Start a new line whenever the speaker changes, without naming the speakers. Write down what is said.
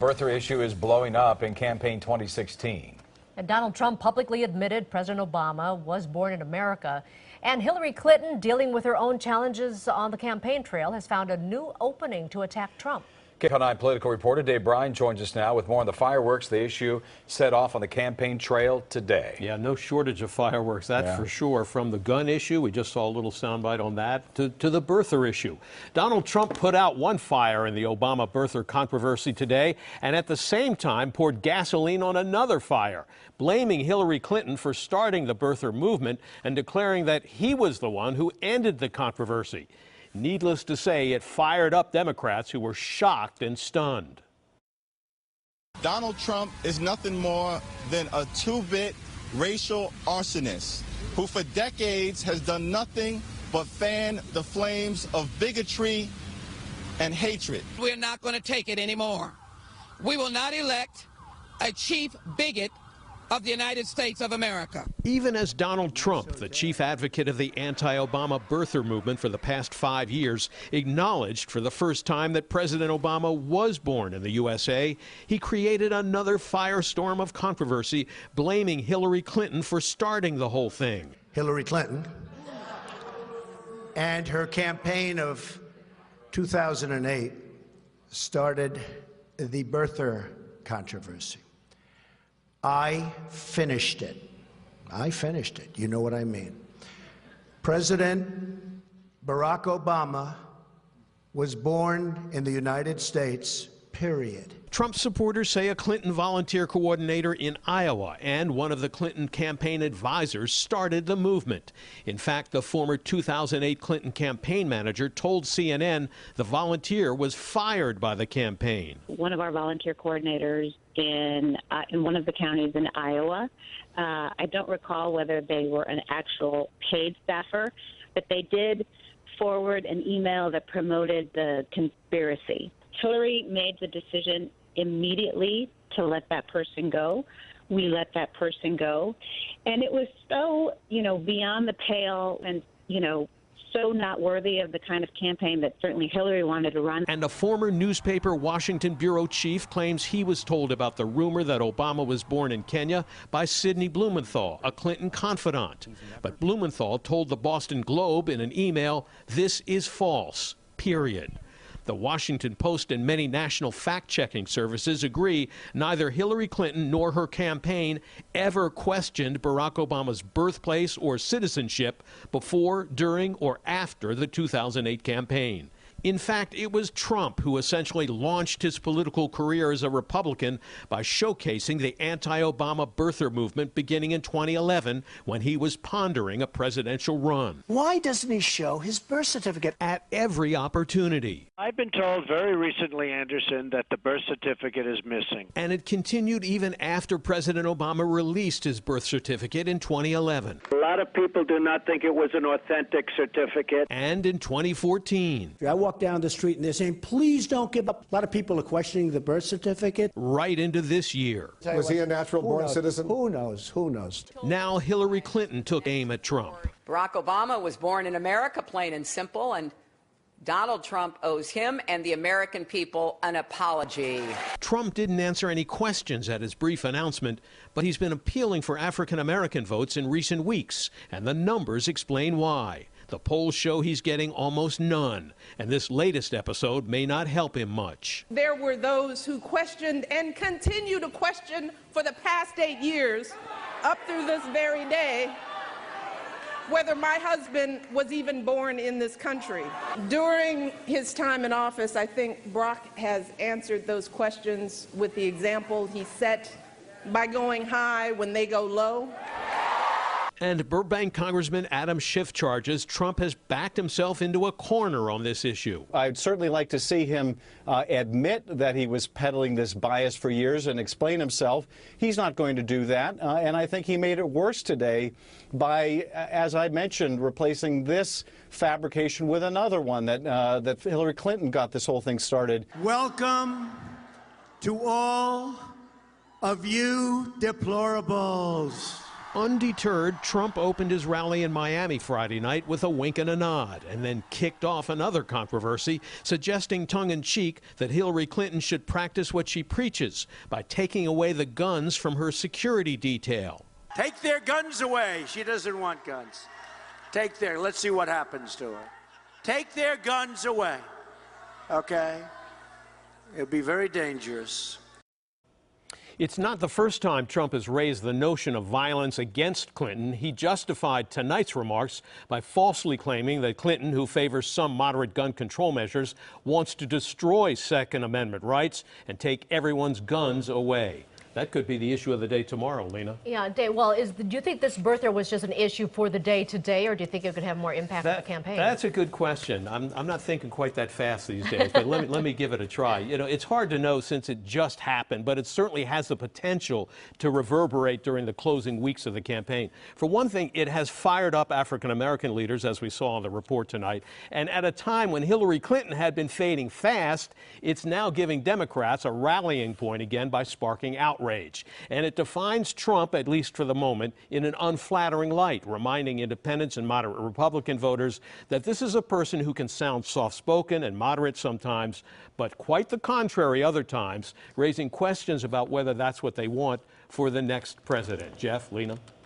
Birther issue is blowing up in campaign 2016.
And Donald Trump publicly admitted President Obama was born in America. And Hillary Clinton, dealing with her own challenges on the campaign trail, has found a new opening to attack Trump.
KCAL 9 political reporter Bryan joins us now with more on the fireworks the issue set off on the campaign trail today.
Yeah, no shortage of fireworks, that's for sure. From the gun issue, we just saw a little soundbite on that, to the birther issue. Donald Trump put out one fire in the Obama birther controversy today, and at the same time poured gasoline on another fire, blaming Hillary Clinton for starting the birther movement and declaring that he was the one who ended the controversy. Needless to say, it fired up Democrats who were shocked and stunned.
Donald Trump is nothing more than a two-bit racial arsonist who for decades has done nothing but fan the flames of bigotry and hatred.
We're not going to take it anymore. We will not elect a chief bigot of the United States of America.
Even as Donald Trump, the chief advocate of the anti-Obama birther movement for the past 5 years, acknowledged for the first time that President Obama was born in the USA, he created another firestorm of controversy, blaming Hillary Clinton for starting the whole thing.
Hillary Clinton and her campaign of 2008 started the birther controversy. I finished it. I finished it. You know what I mean. President Barack Obama was born in the United States, period.
Trump supporters say a Clinton volunteer coordinator in Iowa and one of the Clinton campaign advisors started the movement. In fact, the former 2008 Clinton campaign manager told CNN the volunteer was fired by the campaign.
One of our volunteer coordinators in one of the counties in Iowa, I don't recall whether they were an actual paid staffer, but they did forward an email that promoted the conspiracy. Hillary made the decision immediately to let that person go. We let that person go. And it was so, beyond the pale and, so not worthy of the kind of campaign that certainly Hillary wanted to run.
And a former newspaper Washington bureau chief claims he was told about the rumor that Obama was born in Kenya by Sidney Blumenthal, a Clinton confidant. But Blumenthal told the Boston Globe in an email, "This is false, period." The Washington Post and many national fact-checking services agree neither Hillary Clinton nor her campaign ever questioned Barack Obama's birthplace or citizenship before, during, or after the 2008 campaign. In fact, it was Trump who essentially launched his political career as a Republican by showcasing the anti-Obama birther movement beginning in 2011 when he was pondering a presidential run.
Why doesn't he show his birth certificate?
At every opportunity.
I've been told very recently, Anderson, that the birth certificate is missing.
And it continued even after President Obama released his birth certificate in 2011.
A lot of people do not think it was an authentic certificate.
And in 2014.
I walk down the street and they're saying, please don't give up. A lot of people are questioning the birth certificate.
Right into this year.
Was he a natural-born citizen?
Who knows? Who knows?
Now Hillary Clinton took aim at Trump.
Barack Obama was born in America, plain and simple, and Donald Trump owes him and the American people an apology.
Trump didn't answer any questions at his brief announcement, but he's been appealing for African-American votes in recent weeks, and the numbers explain why. The polls show he's getting almost none, and this latest episode may not help him much.
There were those who questioned and continue to question for the past 8 years, up through this very day, whether my husband was even born in this country. During his time in office, I think Brock has answered those questions with the example he set by going high when they go low.
And Burbank Congressman Adam Schiff charges Trump has backed himself into a corner on this issue.
I'd certainly like to see him admit that he was peddling this bias for years and explain himself. He's not going to do that, and I think he made it worse today by, as I mentioned, replacing this fabrication with another one that Hillary Clinton got this whole thing started.
Welcome to all of you deplorables.
Undeterred, Trump opened his rally in Miami Friday night with a wink and a nod, and then kicked off another controversy, suggesting tongue-in-cheek that Hillary Clinton should practice what she preaches by taking away the guns from her security detail.
Take their guns away. She doesn't want guns. Let's see what happens to her. Take their guns away. Okay? It'll be very dangerous.
It's not the first time Trump has raised the notion of violence against Clinton. He justified tonight's remarks by falsely claiming that Clinton, who favors some moderate gun control measures, wants to destroy Second Amendment rights and take everyone's guns away. That could be the issue of the day tomorrow, Lena.
Yeah, Dave, well, do you think this birther was just an issue for the day today, or do you think it could have more impact on the campaign?
That's a good question. I'm not thinking quite that fast these days, but let me give it a try. You know, it's hard to know since it just happened, but it certainly has the potential to reverberate during the closing weeks of the campaign. For one thing, it has fired up African-American leaders, as we saw in the report tonight, and at a time when Hillary Clinton had been fading fast, it's now giving Democrats a rallying point again by sparking outrage. And it defines Trump, at least for the moment, in an unflattering light, reminding independents and moderate Republican voters that this is a person who can sound soft-spoken and moderate sometimes, but quite the contrary other times, raising questions about whether that's what they want for the next president. Jeff, Lena?